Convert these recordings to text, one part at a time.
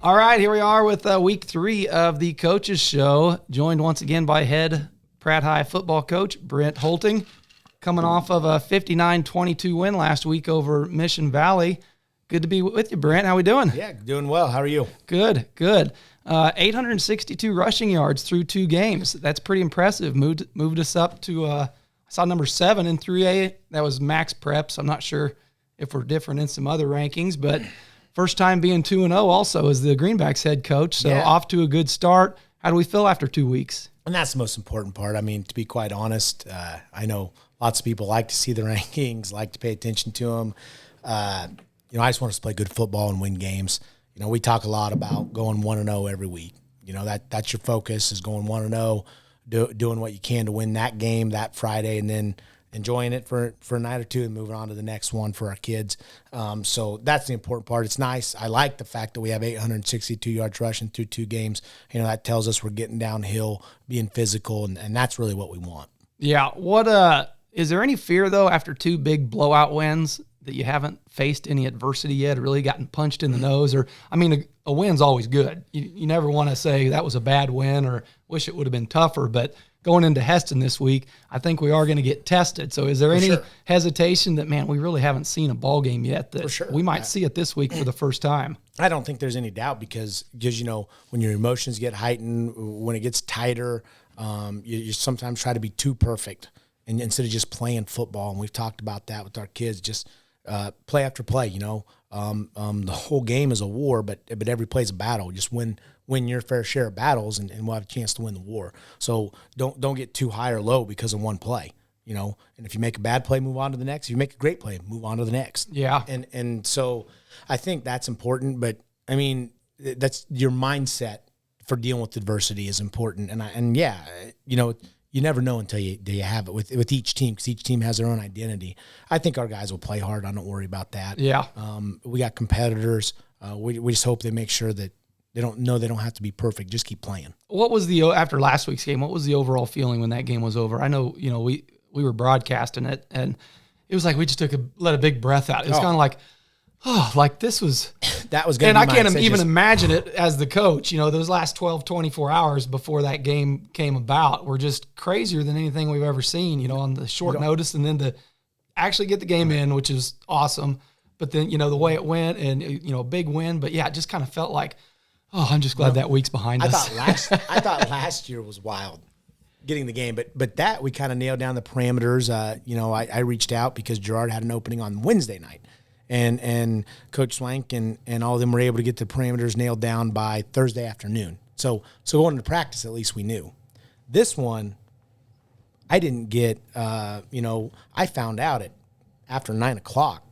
All right, here we are with week 3 of the Coaches Show, joined once again by head Pratt High football coach Brent Hoelting, coming off of a 59-22 win last week over Mission Valley. Good to be with you, Brent. How we doing? Yeah, doing well. How are you? Good, good. 862 rushing yards through 2 games. That's pretty impressive. Moved us up to, I saw number 7 in 3A. That was max preps. I'm not sure if we're different in some other rankings, but first time being 2-0 also as the Greenbacks head coach. So off to a good start. How do we feel after 2 weeks? And that's the most important part. I mean, to be quite honest, I know lots of people like to see the rankings, like to pay attention to them. I just want us to play good football and win games. We talk a lot about going 1-0 every week. That's your focus, is going 1-0, doing what you can to win that game that Friday, and then enjoying it for a night or two and moving on to the next one for our kids. So that's the important part. It's nice. I like the fact that we have 862 yards rushing through 2 games. That tells us we're getting downhill, being physical, and that's really what we want. Yeah. Is there any fear, though, after 2 big blowout wins that you haven't faced any adversity yet or really gotten punched in the nose? Or, I mean, a win's always good. You never want to say that was a bad win or wish it would have been tougher, but going into Hesston this week, I think we are going to get tested. So is there any hesitation that, man, we really haven't seen a ball game yet that we might see it this week for the first time? I don't think there's any doubt because when your emotions get heightened, when it gets tighter, you sometimes try to be too perfect and instead of just playing football. And we've talked about that with our kids, just play after play, the whole game is a war, but every play is a battle. Just win your fair share of battles, and we'll have a chance to win the war. So don't get too high or low because of one play, And if you make a bad play, move on to the next. If you make a great play, move on to the next. Yeah. And so I think that's important. But I mean, that's your mindset for dealing with adversity is important. You never know until you have it with each team, because each team has their own identity. I think our guys will play hard. I don't worry about that. Yeah. We got competitors. We just hope they make sure that they don't have to be perfect. Just keep playing. What was after last week's game, what was the overall feeling when that game was over? I know, we were broadcasting it, and it was like we just let a big breath out. It was kind of like, this was – that was going to be. And I can't even imagine it as the coach. Those last 12, 24 hours before that game came about were just crazier than anything we've ever seen, on the short notice, and then to actually get the game in, which is awesome. But then, the way it went and, a big win. But, yeah, it just kind of felt like, I'm just glad that week's behind us. I thought last year was wild getting the game, but that we kind of nailed down the parameters. I reached out because Gerard had an opening on Wednesday night. And Coach Swank and all of them were able to get the parameters nailed down by Thursday afternoon. So going into practice, at least we knew. This one, I didn't get, I found out after 9 o'clock.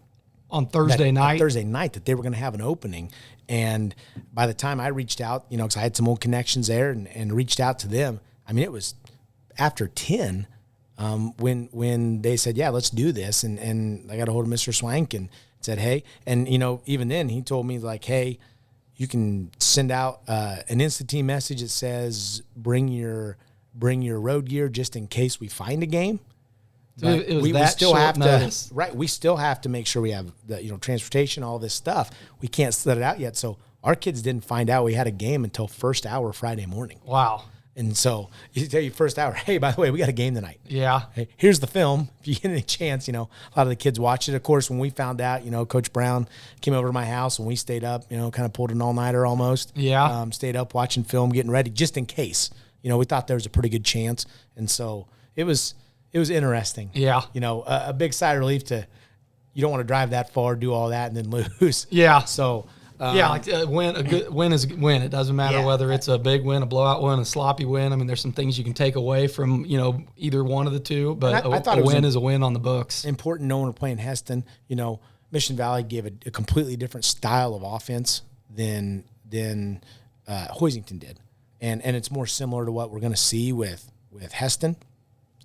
On Thursday night? Thursday night that they were going to have an opening. And by the time I reached out, because I had some old connections there and reached out to them, I mean, it was after 10 when they said, yeah, let's do this. And I got a hold of Mr. Swank and said, hey, and, even then he told me, like, hey, you can send out an instant team message that says bring your road gear just in case we find a game. But we still have to, right? We still have to make sure we have the transportation, all this stuff. We can't set it out yet. So our kids didn't find out we had a game until first hour Friday morning. Wow. And so you tell you first hour, hey, by the way, we got a game tonight. Yeah. Hey, here's the film. If you get any chance, a lot of the kids watch it. Of course, when we found out, Coach Brown came over to my house and we stayed up, kind of pulled an all-nighter almost. Yeah. Stayed up watching film, getting ready just in case. We thought there was a pretty good chance. And so it was interesting. Yeah. A big sigh of relief you don't want to drive that far, do all that, and then lose. Yeah. So a good win is a win. It doesn't matter whether it's a big win, a blowout win, a sloppy win. I mean, there's some things you can take away from, either one of the two, but I thought a win is a win on the books. Important knowing we're playing Hesston. Mission Valley gave a completely different style of offense than Hoisington did. And it's more similar to what we're going to see with Hesston.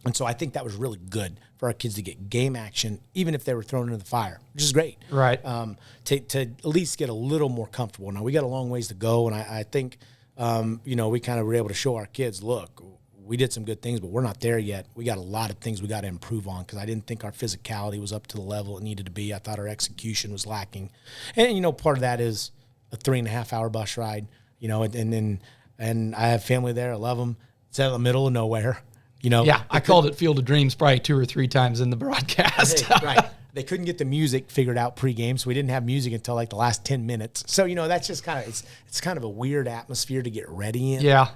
And so I think that was really good for our kids to get game action, even if they were thrown into the fire, which is great. Right. To at least get a little more comfortable. Now, we got a long ways to go, and I think, we kind of were able to show our kids, look, we did some good things, but we're not there yet. We got a lot of things we got to improve on because I didn't think our physicality was up to the level it needed to be. I thought our execution was lacking. And, part of that is a 3.5 hour bus ride, you know, and I have family there. I love them. It's out in the middle of nowhere, you know. Yeah, I called it Field of Dreams probably 2 or 3 times in the broadcast. Hey, right. They couldn't get the music figured out pregame, so we didn't have music until like the last 10 minutes. So, you know, that's just kind of, it's kind of a weird atmosphere to get ready in. Yeah.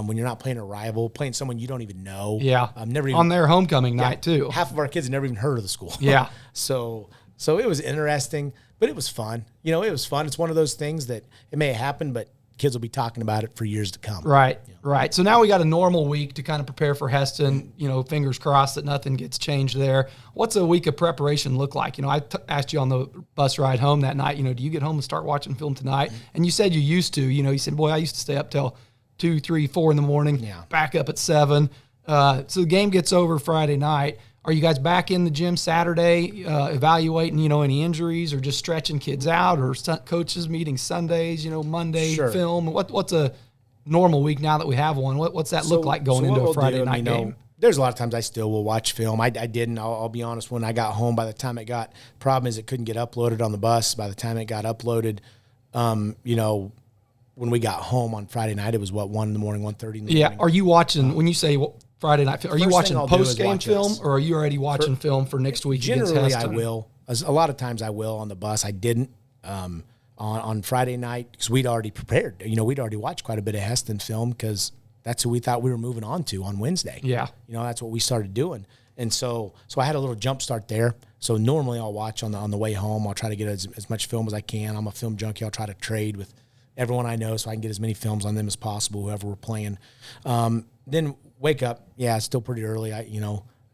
When you're not playing a rival, playing someone you don't even know. Yeah. Never even, on their homecoming night too. Half of our kids have never even heard of the school. Yeah. So it was interesting, but it was fun. You know, it was fun. It's one of those things that it may happen, but kids will be talking about it for years to come. Right, right. So now we got a normal week to kind of prepare for Hesston. You know, fingers crossed that nothing gets changed there. What's a week of preparation look like? You know, I asked you on the bus ride home that night, you know, do you get home and start watching film tonight? And you said you used to. You know, you said, boy, I used to stay up till 2, 3, 4 in the morning, back up at 7. So the game gets over Friday night. Are you guys back in the gym Saturday evaluating, you know, any injuries or just stretching kids out, or coaches meeting Sundays, you know, Monday film? What's a normal week now that we have one? What's that look like going into a Friday night game? There's a lot of times I still will watch film. I didn't. I'll be honest. When I got home, by the time problem is it couldn't get uploaded on the bus. By the time it got uploaded, you know, when we got home on Friday night, it was 1 in the morning, 1:30 in the morning. Yeah. Are you watching, when you say Friday night, are you watching post-game film, or are you already watching film for next week? Generally, I will. A lot of times I will on the bus. I didn't on Friday night because we'd already prepared. You know, we'd already watched quite a bit of Hesston film because that's who we thought we were moving on to on Wednesday. Yeah. You know, that's what we started doing. And so I had a little jump start there. So normally I'll watch on the way home. I'll try to get as much film as I can. I'm a film junkie. I'll try to trade with everyone I know so I can get as many films on them as possible, whoever we're playing. Then wake up, it's still pretty early,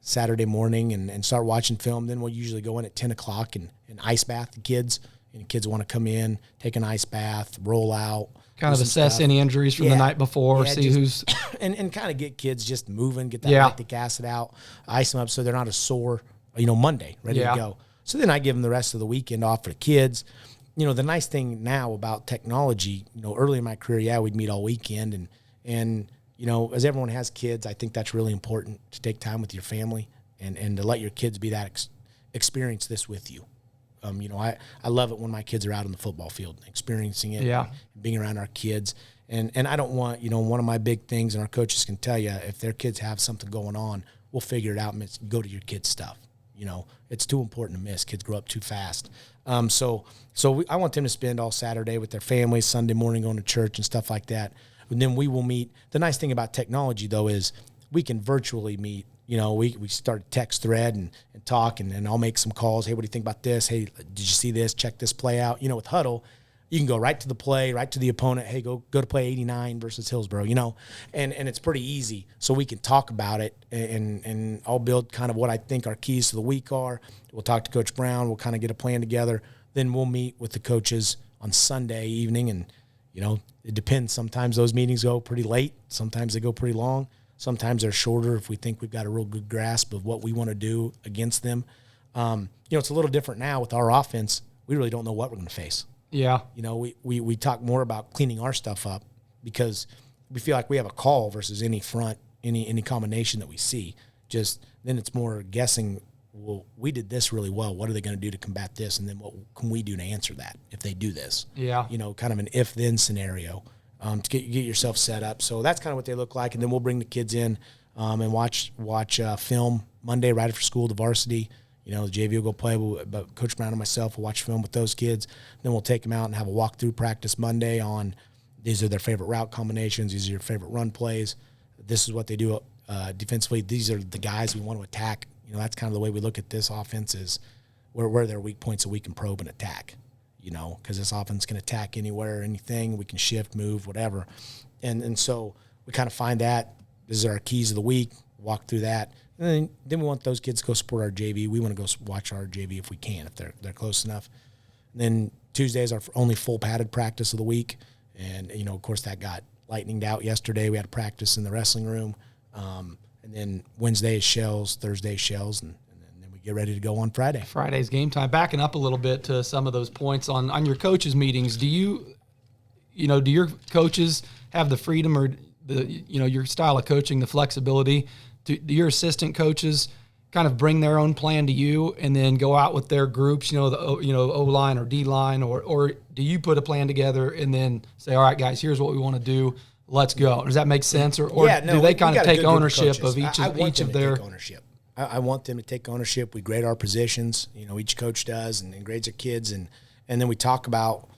Saturday morning and start watching film. Then we'll usually go in at 10 o'clock and ice bath the kids. And the kids want to come in, take an ice bath, roll out. Kind of assess any injuries from the night before, see who's... And kind of get kids just moving, get that lactic acid out, ice them up so they're not as sore, Monday, ready to go. So then I give them the rest of the weekend off for the kids. You know, the nice thing now about technology, early in my career, we'd meet all weekend. And as everyone has kids, I think that's really important to take time with your family and to let your kids be that experience this with you. I love it when my kids are out on the football field, experiencing it, being around our kids. And I don't want, one of my big things, and our coaches can tell you, if their kids have something going on, we'll figure it out and go to your kids' stuff. It's too important to miss. Kids grow up too fast. So I want them to spend all Saturday with their families, Sunday morning going to church and stuff like that. And then we will meet. The nice thing about technology, though, is we can virtually meet. We start a text thread and talk, and I'll make some calls. Hey, what do you think about this? Hey, did you see this? Check this play out. With Huddle, you can go right to the play, right to the opponent. Hey, go to play 89 versus Hillsboro, and it's pretty easy. So we can talk about it, and I'll build kind of what I think our keys to the week are. We'll talk to Coach Brown. We'll kind of get a plan together. Then we'll meet with the coaches on Sunday evening, and, it depends. Sometimes those meetings go pretty late. Sometimes they go pretty long. Sometimes they're shorter if we think we've got a real good grasp of what we want to do against them. It's a little different now with our offense. We really don't know what we're going to face. Yeah. We talk more about cleaning our stuff up because we feel like we have a call versus any front, any combination that we see. Just then it's more guessing, well, we did this really well. What are they going to do to combat this? And then what can we do to answer that if they do this? Yeah. Kind of an if-then scenario. To get yourself set up. So that's kind of what they look like. And then we'll bring the kids in and watch film Monday right after school, the varsity. The JV will go play, but Coach Brown and myself will watch film with those kids. Then we'll take them out and have a walkthrough practice Monday on these are their favorite route combinations. These are your favorite run plays. This is what they do defensively. These are the guys we want to attack. That's kind of the way we look at this offense is where their weak points that we can probe and attack. Because this offense can attack anywhere, anything. We can shift, move, whatever. And so we kind of find that. This is our keys of the week, walk through that. And then we want those kids to go support our JV. We want to go watch our JV if we can, if they're close enough. And then Tuesday is our only full padded practice of the week. And, of course, that got lightninged out yesterday. We had a practice in the wrestling room. And then Wednesday is shells, Thursday is shells, and get ready to go on Friday. Friday's game time. Backing up a little bit to some of those points on your coaches' meetings, do your coaches have the freedom or your style of coaching, the flexibility? Do your assistant coaches kind of bring their own plan to you and then go out with their groups, the O-line or D-line, or do you put a plan together and then say, all right, guys, here's what we want to do. Let's go. Does that make sense? Or do they kind of take ownership of each of their ownership? I want them to take ownership. We grade our positions, each coach does, and grades their kids, and then we talk about,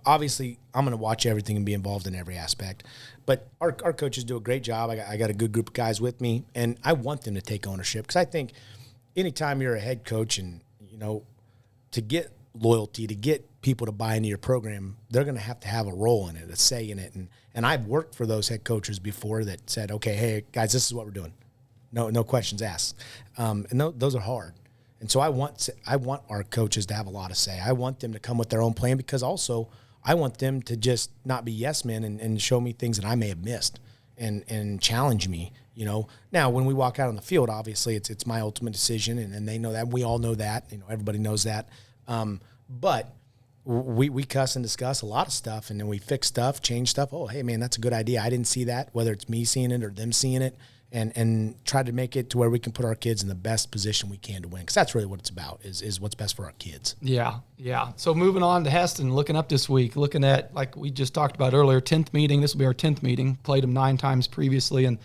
obviously I'm going to watch everything and be involved in every aspect. But our coaches do a great job. I got a good group of guys with me, and I want them to take ownership because I think anytime you're a head coach and, to get loyalty, to get people to buy into your program, they're going to have a role in it, a say in it. And I've worked for those head coaches before that said, okay, hey, guys, this is what we're doing. No questions asked. And those are hard. And so I want our coaches to have a lot of say. I want them to come with their own plan because also I want them to just not be yes men and show me things that I may have missed and challenge me, Now, when we walk out on the field, obviously it's my ultimate decision, and they know that. We all know that. Everybody knows that. But we cuss and discuss a lot of stuff, and then we fix stuff, change stuff. Oh, hey, man, that's a good idea. I didn't see that, whether it's me seeing it or them seeing it, and try to make it to where we can put our kids in the best position we can to win, because that's really what it's about, is what's best for our kids. Yeah. So moving on to Hesston, looking up this week, looking at, like we just talked about earlier, 10th meeting. This will be our 10th meeting. Played them 9 times previously, and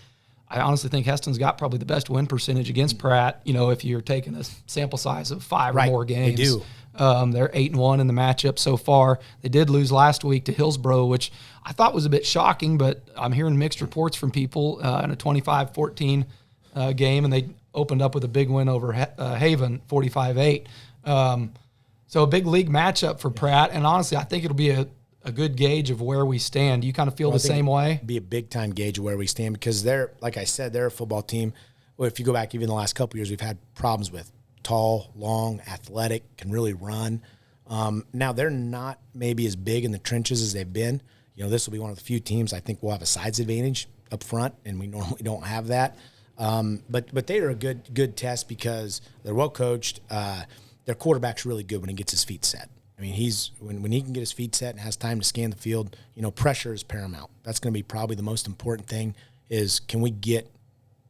I honestly think Hesston's got probably the best win percentage against Pratt, if you're taking a sample size of 5 or more games. They do. They're 8-1 in the matchup so far. They did lose last week to Hillsboro, which I thought was a bit shocking, but I'm hearing mixed reports from people in a 25-14 game, and they opened up with a big win over Haven, 45-8. So a big league matchup for Pratt, and honestly, I think it'll be a good gauge of where we stand. Do you kind of feel the same way? It'll be a big-time gauge of where we stand because they're, like I said, they're a football team. Well, if you go back even the last couple of years, we've had problems with tall, long, athletic, can really run. Now, they're not maybe as big in the trenches as they've been. This will be one of the few teams I think will have a size advantage up front, and we normally don't have that. But they are a good test because they're well coached. Their quarterback's really good when he gets his feet set. I mean, when he can get his feet set and has time to scan the field, pressure is paramount. That's going to be probably the most important thing is, can we get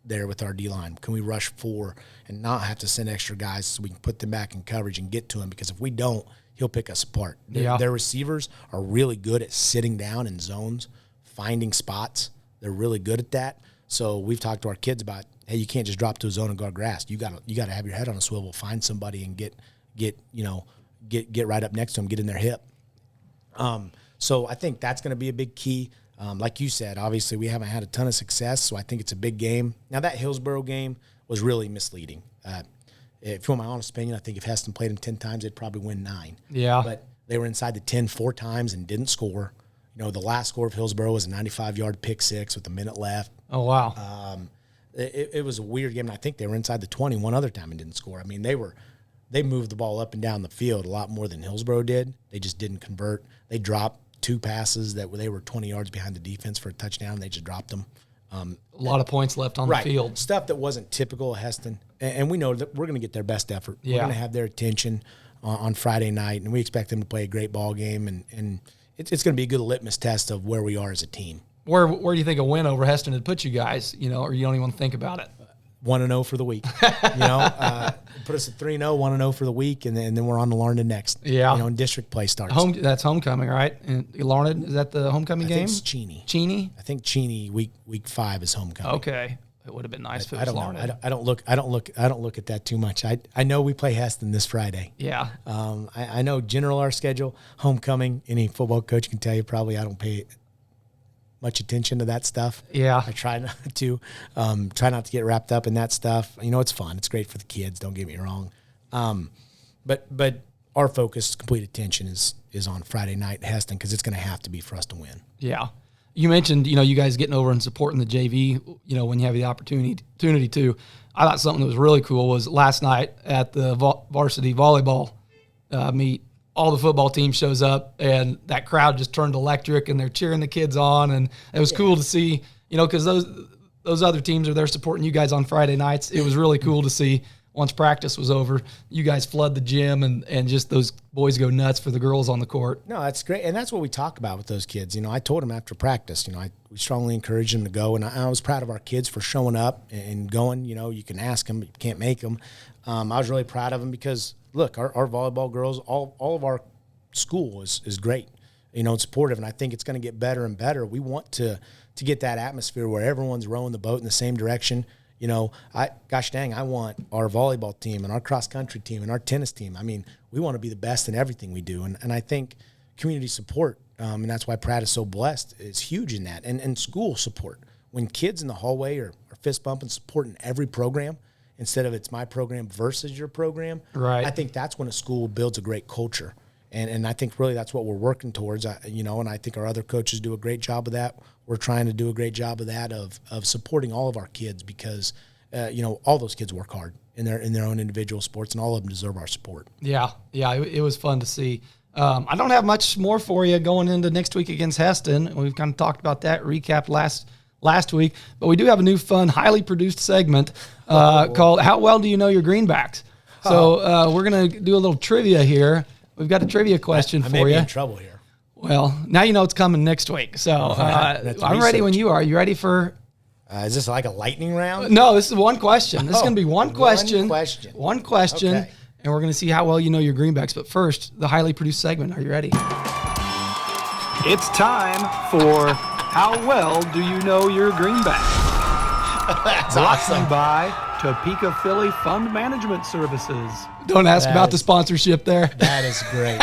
there with our D-line? Can we rush 4 and not have to send extra guys so we can put them back in coverage and get to him? Because if we don't, he'll pick us apart. Their receivers are really good at sitting down in zones, finding spots. They're really good at that. So we've talked to our kids about, hey, you can't just drop to a zone and guard grass. You got to have your head on a swivel, find somebody and get right up next to them, get in their hip. So I think that's going to be a big key. Like you said, obviously we haven't had a ton of success, so I think it's a big game. Now, that Hillsboro game was really misleading. If you want my honest opinion, I think if Hesston played them 10 times, they'd probably win 9. Yeah. But they were inside the 10 4 times and didn't score. The last score of Hillsboro was a 95-yard pick six with a minute left. Oh, wow. It was a weird game, and I think they were inside the 20 one other time and didn't score. I mean, they moved the ball up and down the field a lot more than Hillsboro did. They just didn't convert. They dropped 2 passes that they were 20 yards behind the defense for a touchdown. They just dropped them. A lot of points left on the field. Stuff that wasn't typical of Hesston. And we know that we're going to get their best effort. Yeah. We're going to have their attention on Friday night, and we expect them to play a great ball game. And it's going to be a good litmus test of where we are as a team. Where do you think a win over Hesston would put you guys, or you don't even think about it? 1-0 for the week. Put us at 3-0, 1-0 for the week, and then we're on to Larned next. Yeah. And district play starts. That's homecoming, right? And Larned, is that the homecoming game? I think it's Cheney. Cheney? I think Cheney week 5 is homecoming. Okay. It would have been nice if it was Larned. I don't look at that too much. I know we play Hesston this Friday. Yeah. I know general our schedule, homecoming, any football coach can tell you probably I don't pay much attention to that stuff. Yeah. I try not to. Try not to get wrapped up in that stuff. It's fun. It's great for the kids. Don't get me wrong. But our focus, complete attention is on Friday night at Hesston because it's going to have to be for us to win. Yeah. You mentioned, you guys getting over and supporting the JV, when you have the opportunity to. I thought something that was really cool was last night at the varsity volleyball meet, all the football team shows up and that crowd just turned electric and they're cheering the kids on. And it was cool to see, because those other teams are there supporting you guys on Friday nights. It was really cool to see once practice was over, you guys flood the gym and just those boys go nuts for the girls on the court. No, that's great. And that's what we talk about with those kids. I told them after practice, we strongly encouraged them to go. And I was proud of our kids for showing up and going. You can ask them, but you can't make them. I was really proud of them because, look, our volleyball girls, all of our school is great, and supportive. And I think it's going to get better and better. We want to get that atmosphere where everyone's rowing the boat in the same direction. Gosh dang, I want our volleyball team and our cross country team and our tennis team. I mean, we want to be the best in everything we do. And I think community support, and that's why Pratt is so blessed, is huge in that. And school support. When kids in the hallway are fist bumping, supporting every program instead of it's my program versus your program, right. I think that's when a school builds a great culture. And I think really that's what we're working towards, and I think our other coaches do a great job of that. We're trying to do a great job of that, of supporting all of our kids because, all those kids work hard in their own individual sports, and all of them deserve our support. Yeah, it was fun to see. I don't have much more for you going into next week against Hesston. We've kind of talked about that, recapped last week, but we do have a new fun, highly produced segment called How Well Do You Know Your Greenbacks? So we're going to do a little trivia here. We've got a trivia question for you. I may be in trouble here. Well, now you know it's coming next week. So I'm ready when you are. You ready for? Is this like a lightning round? No, this is one question. This is going to be one question. One question. Okay. And we're going to see how well you know your greenbacks. But first, the highly produced segment. Are you ready? It's time for How Well Do You Know Your Greenbacks? That's Brought awesome. to you by Topeka Philly Fund Management Services. Don't ask about the sponsorship there. That is great.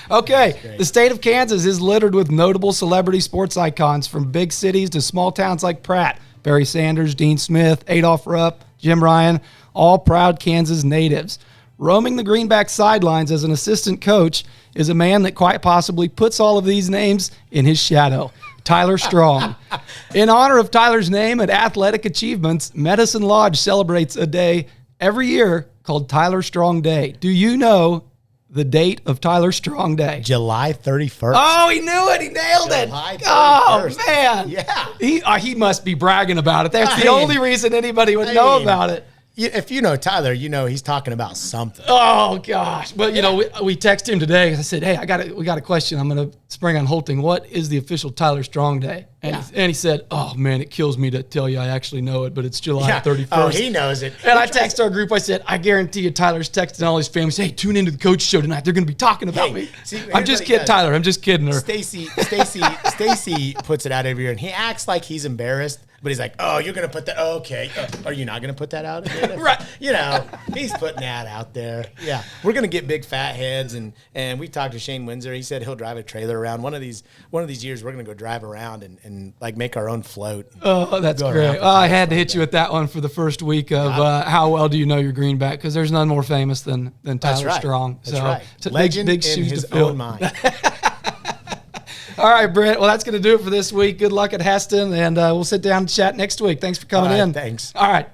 Okay, the state of Kansas is littered with notable celebrity sports icons from big cities to small towns like Pratt. Barry Sanders, Dean Smith, Adolph Rupp, Jim Ryan, all proud Kansas natives. Roaming the Greenback sidelines as an assistant coach is a man that quite possibly puts all of these names in his shadow. Tyler Strong. In honor of Tyler's name and athletic achievements, Medicine Lodge celebrates a day every year called Tyler Strong Day. Do you know the date of Tyler Strong Day? July 31st. Oh, he knew it. He nailed it. July 31st. Oh, man. Yeah. He must be bragging about it. That's the only reason anybody would know about it. If you know Tyler, he's talking about something. Oh gosh! Well, we texted him today. I said, "Hey, we got a question. I'm going to spring on Hoelting. What is the official Tyler Strong Day?" And he said, "Oh man, it kills me to tell you I actually know it, but it's July 31st." Oh, he knows it. And I texted our group. I said, "I guarantee you, Tyler's texting all his family. Hey, tune into the coach show tonight. They're going to be talking about me." See, I'm just kidding, Tyler. I'm just kidding her. Stacy puts it out every year, and he acts like he's embarrassed. But he's like, "Oh, you're going to put that? Oh, okay. Are you not going to put that out again?" Right. He's putting that out there. Yeah. We're going to get big fat heads. And we talked to Shane Windsor. He said he'll drive a trailer around. One of these years, we're going to go drive around and like make our own float. Oh, that's great. I had to hit you with that one for the first week of How Well Do You Know Your Greenback? Because there's none more famous than Tyler Strong. That's right. It's a legend big in shoes his to fill. own mind. All right, Brent. Well, that's going to do it for this week. Good luck at Hesston, and we'll sit down and chat next week. Thanks for coming in. Thanks. All right.